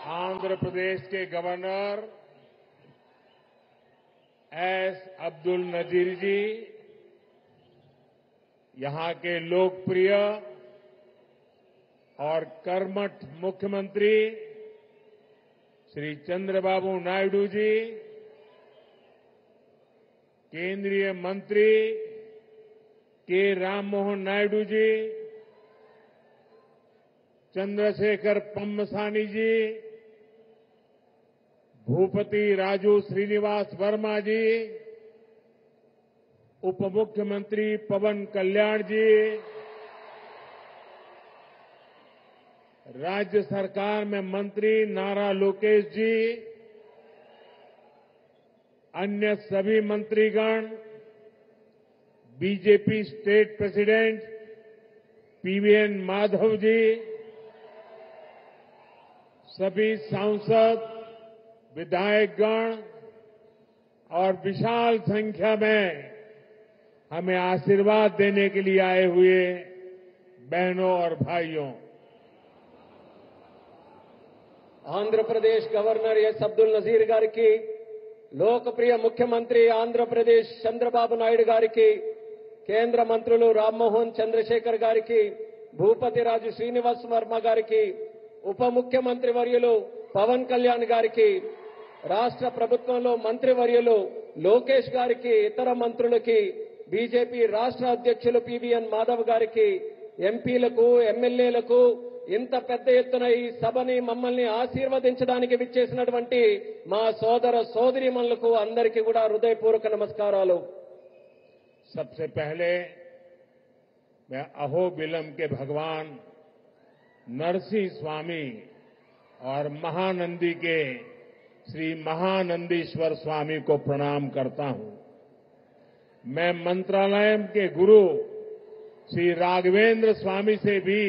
आंध्र प्रदेश के governor S Abdul Nazeer जी, यहां के लोकप्रिय और कर्मठ मुख्यमंत्री श्री चंद्रबाबू नायडू जी, केंद्रीय मंत्री के राममोहन नायडू जी, चंद्रशेखर पम्मसानी जी, भूपति राजू श्रीनिवास वर्मा जी, उप मुख्यमंत्री पवन कल्याण जी, राज्य सरकार में मंत्री नारा लोकेश जी, अन्य सभी मंत्रीगण, BJP state president PVN Madhav ji, सभी सांसद, विधायकगण और विशाल संख्या में हमें आशीर्वाद देने के लिए आए हुए बहनों और भाइयों, आंध्र प्रदेश गवर्नर एस अब्दुल नजीर गारिकी, लोकप्रिय मुख्यमंत्री आंध्र प्रदेश चंद्रबाबु नायडू गारिकी, కేంద్ర మంత్రులు రామ్మోహన్ చంద్రశేఖర్ గారికి, భూపతి రాజు శ్రీనివాస్ వర్మ గారికి, ఉప ముఖ్యమంత్రి వర్యులు పవన్ కళ్యాణ్ గారికి, రాష్ట్ర ప్రభుత్వంలో మంత్రి వర్యులు లోకేష్ గారికి, ఇతర మంత్రులకి, బీజేపీ రాష్ట్ర అధ్యక్షులు పీవీఎన్ మాధవ్ గారికి, ఎంపీలకు, ఎమ్మెల్యేలకు, ఇంత పెద్ద ఎత్తున ఈ సభని మమ్మల్ని ఆశీర్వదించడానికి విచ్చేసినటువంటి మా సోదర సోదరీమణులకు అందరికీ కూడా హృదయపూర్వక నమస్కారాలు. सबसे पहले मैं अहोबिलम के भगवान नरसिंह स्वामी और महानंदी के श्री महानंदीश्वर स्वामी को प्रणाम करता हूं. मैं मंत्रालय के गुरु श्री राघवेंद्र स्वामी से भी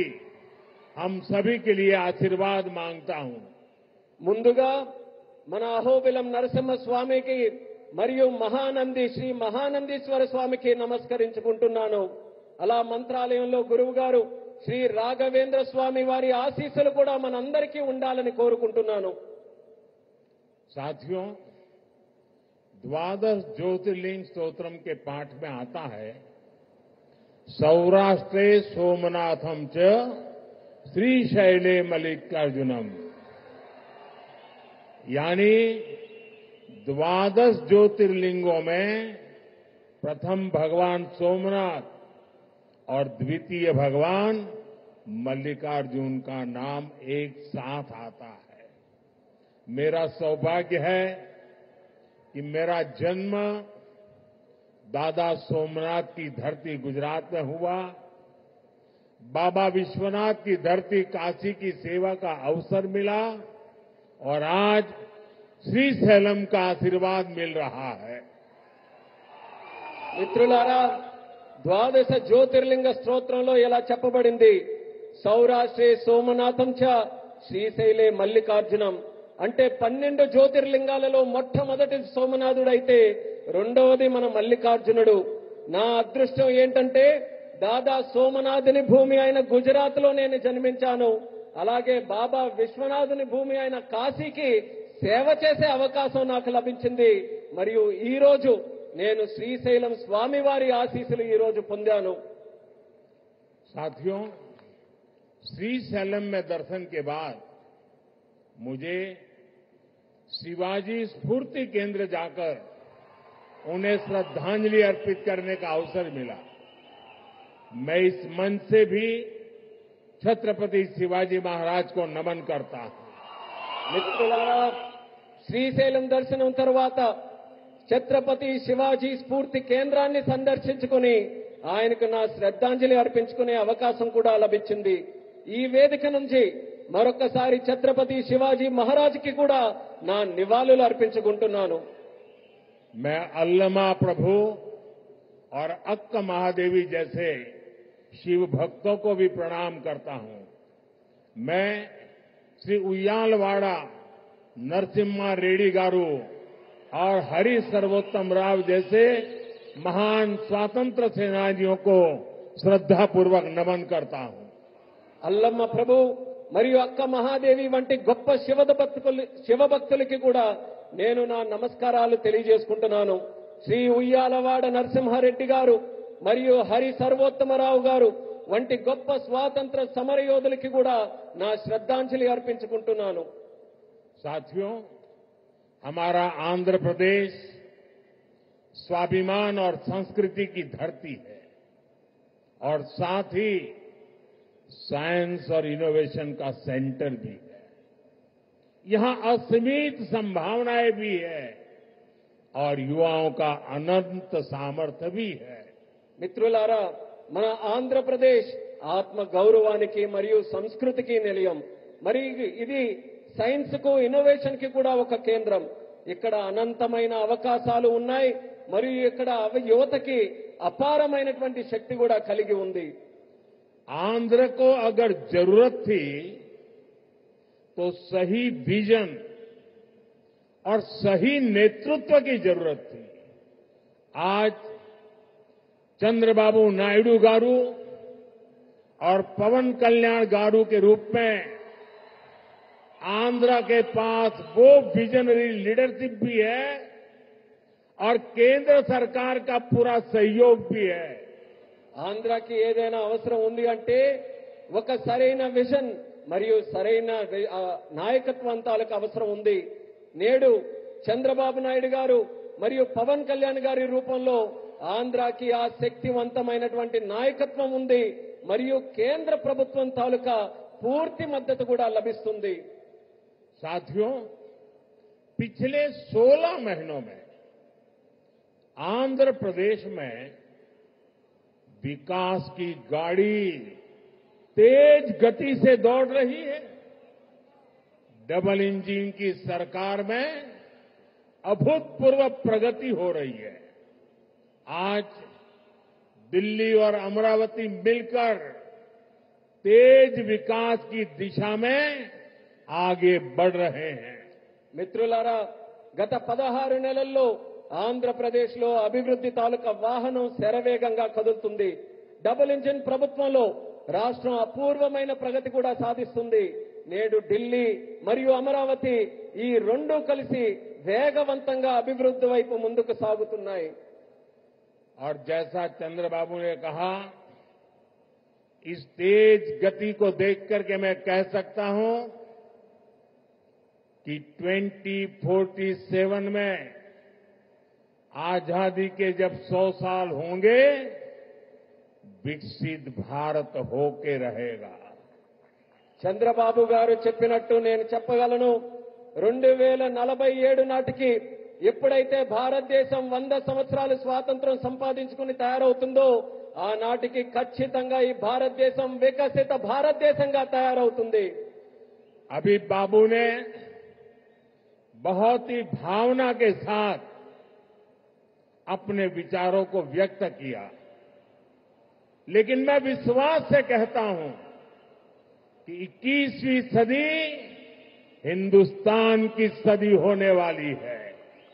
हम सभी के लिए आशीर्वाद मांगता हूं. ముందుగా మన అహోబిలం నరసింహ స్వామికి మరియు మహానంది శ్రీ మహానందీశ్వర స్వామికి నమస్కరించుకుంటున్నాను. అలా మంత్రాలయంలో గురువు గారు శ్రీ రాఘవేంద్ర స్వామి వారి ఆశీస్సులు కూడా మనందరికీ ఉండాలని కోరుకుంటున్నాను. साथियों, द्वादश ज्योतिर्लिंग स्तोत्रम के पाठ में आता है, सौराष्ट्रे सोमनाथम च श्रीशैले मल्लिकार्जुनम, यानी द्वादश ज्योतिर्लिंगों में प्रथम भगवान सोमनाथ और द्वितीय भगवान मल्लिकार्जुन का नाम एक साथ आता है. मेरा सौभाग्य है कि मेरा जन्म दादा सोमनाथ की धरती गुजरात में हुआ, बाबा विश्वनाथ की धरती काशी की सेवा का अवसर मिला और आज శ్రీశైలం का आशीर्वाद मिल रहा है. మిత్రులారా, ద్వాదశ జ్యోతిర్లింగ స్తోత్రంలో ఇలా చెప్పబడింది, సౌరాష్ట్రే సోమనాథం చ శ్రీశైలే మల్లికార్జునం. అంటే 12 జ్యోతిర్లింగాలలో మొట్టమొదటి సోమనాథుడైతే రెండవది మన మల్లికార్జునుడు. నా అదృష్టం ఏంటంటే దాదా సోమనాథుని భూమి అయిన గుజరాత్ లో నేను జన్మించాను. అలాగే బాబా విశ్వనాథుని భూమి అయిన కాశీకి సేవ చేసే అవకాశం నాకు లభించింది. మరియు ఈ రోజు నేను శ్రీశైలం స్వామి వారి ఆశీస్సులు ఈ రోజు పొందాను. साथियों, श्रीशैलम में दर्शन के बाद मुझे शिवाजी स्फूर्ति केंद्र जाकर उन्हें श्रद्धांजलि अर्पित करने का अवसर मिला. मैं इस मंच से भी छत्रपति शिवाजी महाराज को नमन करता हूं. మిత్రులారా, శ్రీశైలం దర్శనం తర్వాత ఛత్రపతి శివాజీ స్ఫూర్తి కేంద్రాన్ని సందర్శించుకుని ఆయనకు నా శ్రద్ధాంజలి అర్పించుకునే అవకాశం కూడా లభించింది. ఈ వేదిక నుంచి మరొకసారి ఛత్రపతి శివాజీ మహారాజ్కి కూడా నా నివాళులు అర్పించుకుంటున్నాను. मैं अल्लमा प्रभु और अक्क महादेवी जैसे शिव भक्तों को भी प्रणाम करता हूं. मैं श्री उయ్యాలవాడ नरसिम्हा रेड्डी गारू और हरि सर्वोत्तम राव जैसे महान स्वातंत्र सेनानियों को श्रद्धापूर्वक नमन करता हूं. అల్లమ్మ ప్రభు, మరియు అక్క మహాదేవి వంటి గొప్ప శివభక్తులకి కూడా నేను నా నమస్కారాలు తెలియజేసుకుంటున్నాను. శ్రీ ఉయ్యాలవాడ నరసింహారెడ్డి గారు మరియు హరి సర్వోత్తమరావు గారు వంటి గొప్ప స్వాతంత్ర సమరయోధులకి కూడా నా శ్రద్ధాంజలి అర్పించుకుంటున్నాను. साथियों, हमारा आंध्र प्रदेश स्वाभिमान और संस्कृति की धरती है और साथ ही साइंस और इनोवेशन का सेंटर भी है. यहां असीमित संभावनाएं भी है और युवाओं का अनंत सामर्थ्य भी है. మిత్రులారా, మన ఆంధ్రప్రదేశ్ ఆత్మ గౌరవానికి మరియు సంస్కృతికి నిలయం. మరి ఇది సైన్స్ కు ఇన్నోవేషన్ కి కూడా ఒక కేంద్రం. ఇక్కడ అనంతమైన అవకాశాలు ఉన్నాయి మరియు ఇక్కడ యువతకి అపారమైనటువంటి శక్తి కూడా కలిగి ఉంది. आंध्र को अगर जरूरत थी तो सही विजन और सही नेतृत्व की जरूरत थी. आज चंद्रबाबू नायडू गारू और पवन कल्याण गारू के रूप में आंध्र के पास वो विजनरी लीडरशिप भी है और केंद्र सरकार का पूरा सहयोग भी है. ఆంధ్రాకి ఏదైనా అవసరం ఉంది అంటే ఒక సరైన విజన్ మరియు సరైన నాయకత్వం తాలూకు అవసరం ఉంది. నేడు చంద్రబాబు నాయుడు గారు మరియు పవన్ కళ్యాణ్ గారి రూపంలో ఆంధ్రాకి ఆ శక్తివంతమైనటువంటి నాయకత్వం ఉంది మరియు కేంద్ర ప్రభుత్వం తాలూకా పూర్తి మద్దతు కూడా లభిస్తుంది. साथियों, पिछले 16 महीनों में आंध्र प्रदेश में विकास की गाड़ी तेज गति से दौड़ रही है. डबल इंजन की सरकार में अभूतपूर्व प्रगति हो रही है. आज दिल्ली और अमरावती मिलकर तेज विकास की दिशा में आगे बढ़ रहे हैं. మిత్రులారా, గత 16 నెలల్లో ఆంధ్రప్రదేశ్ లో అభివృద్ధి తాలూకా వాహనం శరవేగంగా కదులుతుంది. డబుల్ ఇంజిన్ ప్రభుత్వంలో రాష్ట్రం అపూర్వమైన ప్రగతి కూడా సాధిస్తుంది. నేడు ఢిల్లీ మరియు అమరావతి ఈ రెండు కలిసి వేగవంతంగా అభివృద్ధి వైపు ముందుకు సాగుతున్నాయి. और जैसा चंद्रबाबू ने कहा, इस तेज गति को देख करके मैं कह सकता हूं कि 2047 में आजादी के जब 100 साल होंगे, विकसित भारत होके रहेगा. చంద్రబాబు గారు చెప్పినట్టు నేను చెప్పగలను. 2047 నాటికి ఎప్పుడైతే భారతదేశం 100 సంవత్సరాలు స్వాతంత్రం సంపాదించుకుని తయారవుతుందో ఆనాటికి ఖచ్చితంగా ఈ భారతదేశం వికసిత భారతదేశంగా తయారవుతుంది. अभी बाबू ने बहुत ही भावना के साथ अपने विचारों को व्यक्त किया, लेकिन मैं विश्वास से कहता हूं कि 21वीं सदी हिंदुस्तान की सदी होने वाली है.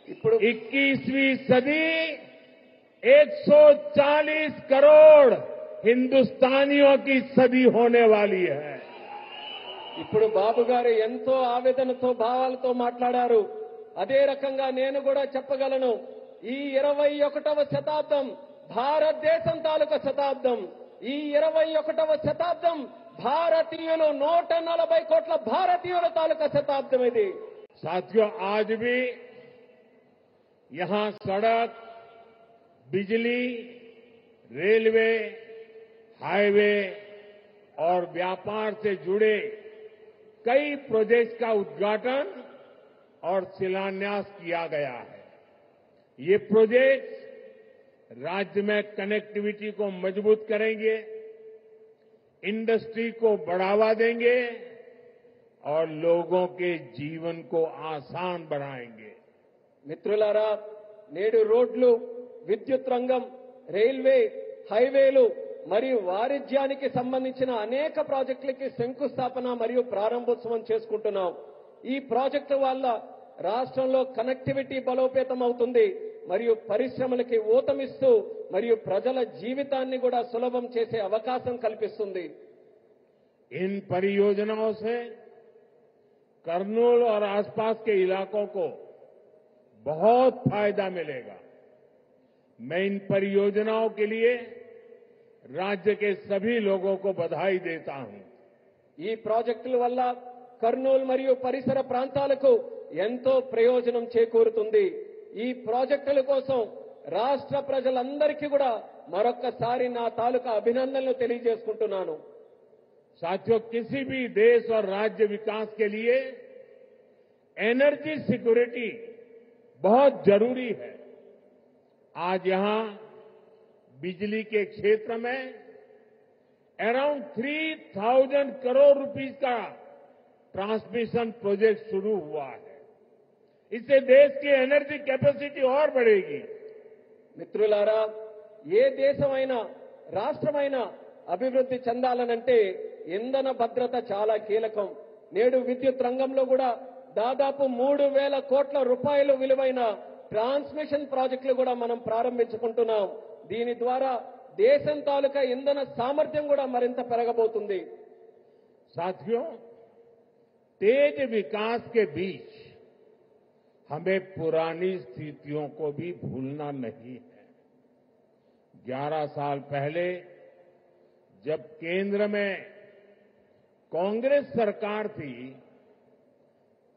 21वीं सदी 140 करोड़ हिंदुस्तानियों की सदी होने वाली है. ఇప్పుడు బాబు గారు ఎంతో ఆవేదనతో భావాలతో మాట్లాడారు. అదే రకంగా నేను కూడా చెప్పగలను. ఈ 21వ శతాబ్దం భారతదేశం తాలూకా శతాబ్దం. ఈ 21వ శతాబ్దం భారతీయులు 140 కోట్ల భారతీయుల తాలూకా శతాబ్దం ఇది. साथियों, आज भी यहां सड़क, बिजली, रेलवे, हाईवे और व्यापार से जुड़े कई प्रोजेक्ट्स का उद्घाटन और शिलान्यास किया गया है. ये प्रोजेक्ट राज्य में कनेक्टिविटी को मजबूत करेंगे, इंडस्ट्री को बढ़ावा देंगे और लोगों के जीवन को आसान बनाएंगे. మిత్రులారా, నేడు రోడ్లు, విద్యుత్ రంగం, రైల్వే, హైవేలు మరియు వాణిజ్యానికి సంబంధించిన అనేక ప్రాజెక్టులకి శంకుస్థాపన మరియు ప్రారంభోత్సవం చేసుకుంటున్నాం. ఈ ప్రాజెక్టు వల్ల రాష్ట్రంలో కనెక్టివిటీ బలోపేతం అవుతుంది మరియు పరిశ్రమలకి ఊతమిస్తూ మరియు ప్రజల జీవితాన్ని కూడా సులభం చేసే అవకాశం కల్పిస్తుంది. इन परियोजनाओं से करनूल और आसपास के इलाकों को बहुत फायदा मिलेगा। मैं इन परियोजनाओं के लिए राज्य के सभी लोगों को बधाई देता हूं। ఈ ప్రాజెక్టుల వల్ల కర్నూలు మరియు పరిసర ప్రాంతాలకు ఎంతో ప్రయోజనం చేకూరుతుంది। ఈ ప్రాజెక్టుల కోసం రాష్ట్ర ప్రజలందరికీ కూడా మరొక్కసారి నా తాలూకా అభినందనలు తెలియజేసుకుంటున్నాను। साथियों, किसी भी देश और राज्य विकास के लिए एनर्जी सिक्योरिटी बहुत जरूरी है। आज यहां बिजली के क्षेत्र में अराउंड 3000 करोड़ रुपीस का ट्रांसमिशन प्रोजेक्ट शुरू हुआ है। इससे देश की एनर्जी कैपेसिटी और बढ़ेगी। మిత్రులారా, ఏ దేశమైనా రాష్ట్రమైనా అభివృద్ధి చెందాలనంటే ఇంధన భద్రత చాలా కీలకం। నేడు విద్యుత్ రంగంలో కూడా దాదాపు 3000 కోట్ల రూపాయలు విలువైన ట్రాన్స్మిషన్ ప్రాజెక్టులు కూడా మనం ప్రారంభించుకుంటున్నాం। దీని ద్వారా దేశం తాలూకా ఇంధన సామర్థ్యం కూడా మరింత పెరగబోతుంది। साथियों, तेज विकास के बीच हमें पुरानी स्थितियों को भी भूलना नहीं है। 11 साल पहले जब केंद्र में कांग्रेस सरकार थी,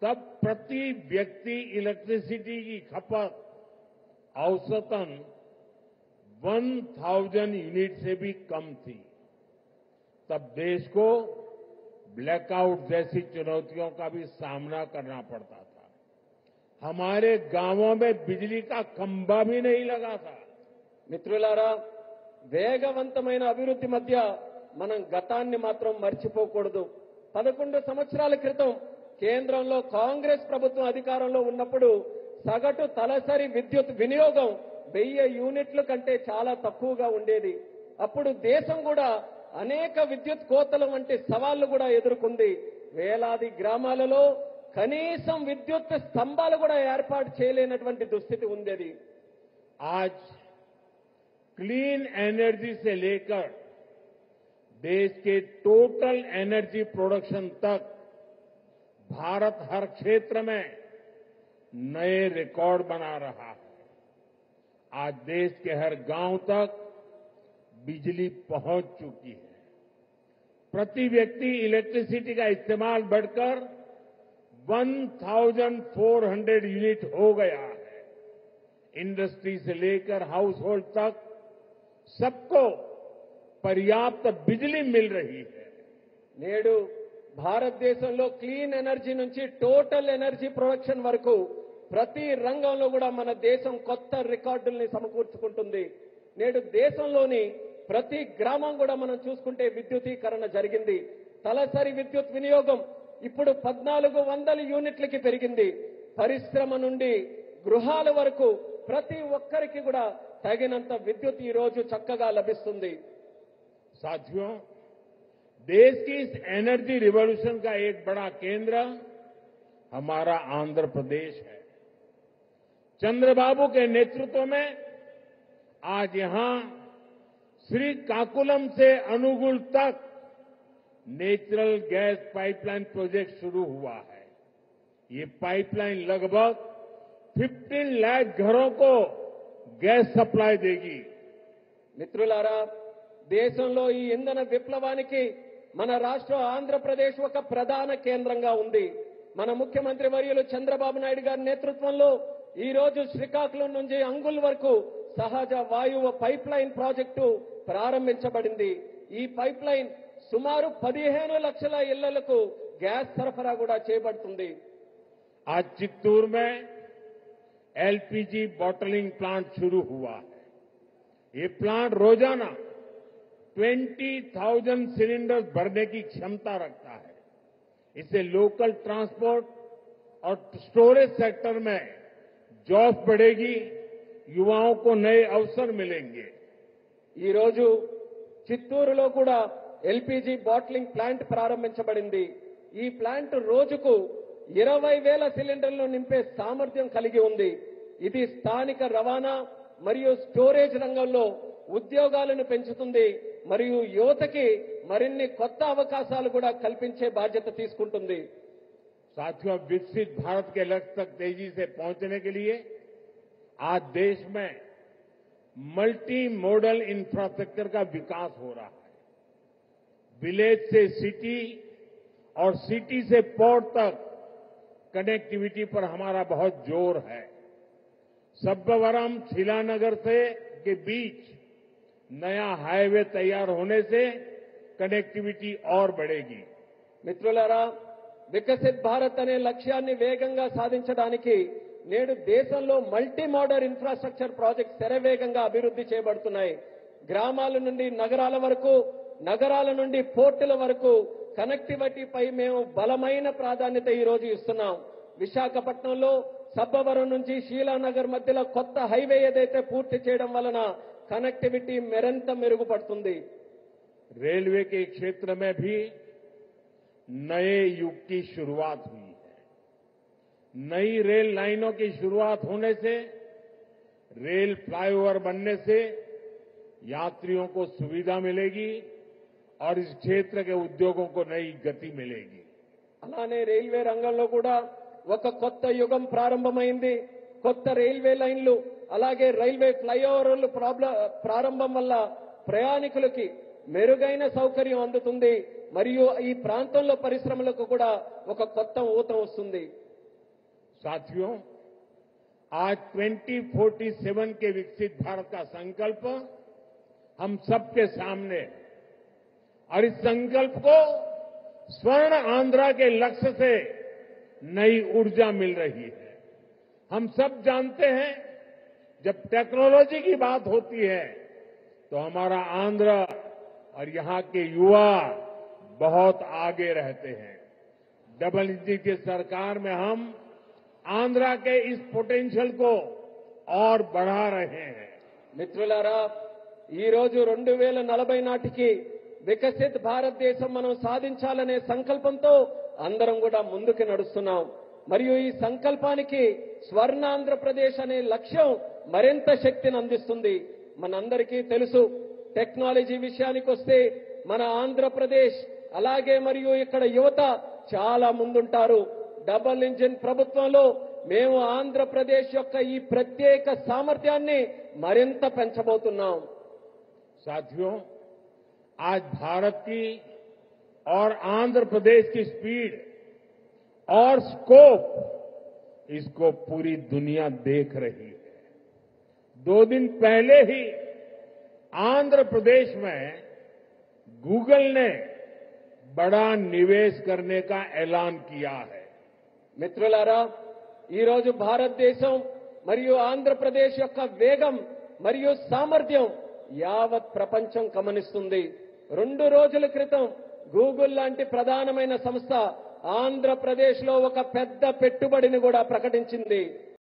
तब प्रति व्यक्ति इलेक्ट्रिसिटी की खपत औसतन 1000 यूनिट से भी कम थी। तब देश को ब्लैकआउट जैसी चुनौतियों का भी सामना करना पड़ता था। हमारे गांवों में बिजली का खंभा भी नहीं लगा था। మిత్రులారా, వేగవంతమైన అభివృద్ధి మధ్య మనం గతాన్ని మాత్రం మర్చిపోకూడదు। 11 సంవత్సరాల క్రితం కేంద్రంలో కాంగ్రెస్ ప్రభుత్వం అధికారంలో ఉన్నప్పుడు సగటు తలసరి విద్యుత్ వినియోగం 1000 యూనిట్ల కంటే చాలా తక్కువగా ఉండేది। అప్పుడు దేశం కూడా అనేక విద్యుత్ కోతల వంటి సవాళ్లు కూడా ఎదుర్కొంది। వేలాది గ్రామాలలో కనీసం విద్యుత్ స్తంభాలు కూడా ఏర్పాటు చేయలేనటువంటి దుస్థితి ఉండేది। आज क्लीन एनर्जी से लेकर देश के टोटल एनर्जी प्रोडक्शन तक भारत हर क्षेत्र में नए रिकॉर्ड बना रहा है। आज देश के हर गांव तक बिजली पहुंच चुकी है। प्रति व्यक्ति इलेक्ट्रिसिटी का इस्तेमाल बढ़कर 1400 यूनिट हो गया है। इंडस्ट्री से लेकर हाउस होल्ड तक सबको पर्याप्त बिजली मिल रही है। నేడు భారతదేశంలో క్లీన్ ఎనర్జీ నుంచి టోటల్ ఎనర్జీ ప్రొడక్షన్ వరకు ప్రతి రంగంలో కూడా మన దేశం కొత్త రికార్డుల్ని సమకూర్చుకుంటుంది। నేడు దేశంలోని ప్రతి గ్రామం కూడా మనం చూసుకుంటే విద్యుతీకరణ జరిగింది। తలసరి విద్యుత్ వినియోగం ఇప్పుడు 1400 యూనిట్లకి పెరిగింది। పరిశ్రమ నుండి గృహాల వరకు ప్రతి ఒక్కరికి కూడా తగినంత విద్యుత్ ఈ రోజు చక్కగా లభిస్తుంది। साथियों, देश की इस एनर्जी रिवॉल्यूशन का एक बड़ा केंद्र हमारा आंध्र प्रदेश है। चंद्रबाबू के नेतृत्व में आज यहां श्रीकाकुलम से अनुगुल तक नेचुरल गैस पाइपलाइन प्रोजेक्ट शुरू हुआ है। ये पाइपलाइन लगभग 15 लाख घरों को गैस सप्लाई देगी। మిత్రులారా, దేశంలో ఈ ఇంధన విప్లవానికి మన రాష్ట్రం ఆంధ్రప్రదేశ్ ఒక ప్రధాన కేంద్రంగా ఉంది। మన ముఖ్యమంత్రి వర్యులు చంద్రబాబు నాయుడు గారి నేతృత్వంలో ఈ రోజు శ్రీకాకుళం నుంచి అంగుల్ వరకు సహజ వాయువు పైప్ లైన్ ప్రాజెక్టు ప్రారంభించబడింది। ఈ పైప్ లైన్ సుమారు 15 లక్షల ఇళ్లకు గ్యాస్ సరఫరా కూడా చేయబడుతుంది। आज चित्तूर में एलपीजी बॉटलिंग प्लांट शुरू हुआ है। ये प्लांट रोजाना 20,000 सिलेंडर भरने की क्षमता रखता है। इससे लोकल ट्रांसपोर्ट और स्टोरेज सेक्टर में जॉब बढ़ेगी, युवाओं को नए अवसर मिलेंगे। ఈ రోజు చిత్తూరులో కూడా ఎల్పీజీ బాటిలింగ్ ప్లాంట్ ప్రారంభించబడింది। ఈ ప్లాంట్ రోజుకు 20,000 సిలిండర్లు నింపే సామర్థ్యం కలిగి ఉంది। ఇది స్థానిక రవాణా మరియు స్టోరేజ్ రంగంలో ఉద్యోగాలను పెంచుతుంది మరియు యువతకి మరిన్ని కొత్త అవకాశాలు కూడా కల్పించే బాధ్యత తీసుకుంటుంది. साथियों, विकसित भारत के लक्ष्य तक तेजी से पहुंचने के लिए आज देश में मल्टी मॉडल इंफ्रास्ट्रक्चर का विकास हो रहा है. विलेज से सिटी और सिटी से पोर्ट तक कनेक्टिविटी पर हमारा बहुत जोर है. सब्बवरम शिलानगर से के बीच नया हाईवे तैयार होने से कनेक्टिविटी और बढ़ेगी. మిత్రులారా, వికసిత్ భారత్ అనే లక్ష్యాన్ని వేగంగా సాధించడానికి నేడు దేశంలో మల్టీ మోడల్ ఇన్ఫ్రాస్ట్రక్చర్ ప్రాజెక్ట్స్ శరవేగంగా అభివృద్ధి చేయబడుతున్నాయి. గ్రామాల నుండి నగరాల వరకు, నగరాల నుండి పోర్టుల వరకు కనెక్టివిటీపై మేము బలమైన ప్రాధాన్యత ఈ రోజు ఇస్తున్నాం. విశాఖపట్నంలో సబ్బవరం నుంచి షీలానగర్ మధ్యలో కొత్త హైవే ఏదైతే పూర్తి చేయడం వలన కనెక్టివిటీ మరింత మెరుగుపడుతుంది. रेलवे के क्षेत्र में भी नए युग की शुरुआत हुई है. नई रेल लाइनों की शुरुआत होने से, रेल फ्लाईओवर बनने से यात्रियों को सुविधा मिलेगी और इस क्षेत्र के उद्योगों को नई गति मिलेगी. అలానే రైల్వే రంగంలో కూడా ఒక కొత్త యుగం ప్రారంభమైంది. కొత్త రైల్వే లైన్లు, అలాగే రైల్వే ఫ్లైఓవర్లు ప్రారంభం వల్ల ప్రయాణికులకి మెరుగైన సౌకర్యం అందుతుంది. మరియు ఈ ప్రాంతంలో పరిశ్రమలకు కూడా ఒక కొత్త ఊతం వస్తుంది. साथियों, आज 2047 के विकसित भारत का संकल्प हम सबके सामने है और इस संकल्प को स्वर्ण आंध्रा के लक्ष्य से नई ऊर्जा मिल रही है. हम सब जानते हैं, जब टेक्नोलॉजी की बात होती है तो हमारा आंध्र और यहां के युवा बहुत आगे रहते हैं. डबल इंजन की सरकार में हम आंध्रा के इस पोटेंशियल को और बढ़ा रहे हैं. మిత్రులారా, ఈ రోజు 2040 నాటికి వికసిత్ భారతదేశం మనం సాధించాలనే సంకల్పంతో అందరం కూడా ముందుకు నడుస్తున్నాం. మరియు ఈ సంకల్పానికి స్వర్ణాంధ్రప్రదేశ్ అనే లక్ష్యం మరింత శక్తిని అందిస్తుంది. మనందరికీ తెలుసు, టెక్నాలజీ విషయానికి వస్తే మన ఆంధ్రప్రదేశ్ అలాగే మరియు ఇక్కడ యువత చాలా ముందుంటారు. డబుల్ ఇంజిన్ ప్రభుత్వంలో మేము ఆంధ్రప్రదేశ్ యొక్క ఈ ప్రత్యేక సామర్థ్యాన్ని మరింత పెంచబోతున్నాం. साथियों, आज भारत की और आंध्र प्रदेश की स्पीड और स्कोप, इसको पूरी दुनिया देख रही है. 2 दिन पहले ही आंध्र प्रदेश में गूगल ने बड़ा निवेश करने का ऐलान किया है. మిత్రులారా, ఈ రోజు భారతదేశం మరియు ఆంధ్రప్రదేశ్ యొక్క వేగం మరియు సామర్థ్యం యావత్ ప్రపంచం గమనిస్తుంది. 2 రోజుల క్రితం గూగుల్ లాంటి ప్రధానమైన సంస్థ ఆంధ్రప్రదేశ్ లో ఒక పెద్ద పెట్టుబడిని కూడా ప్రకటించింది.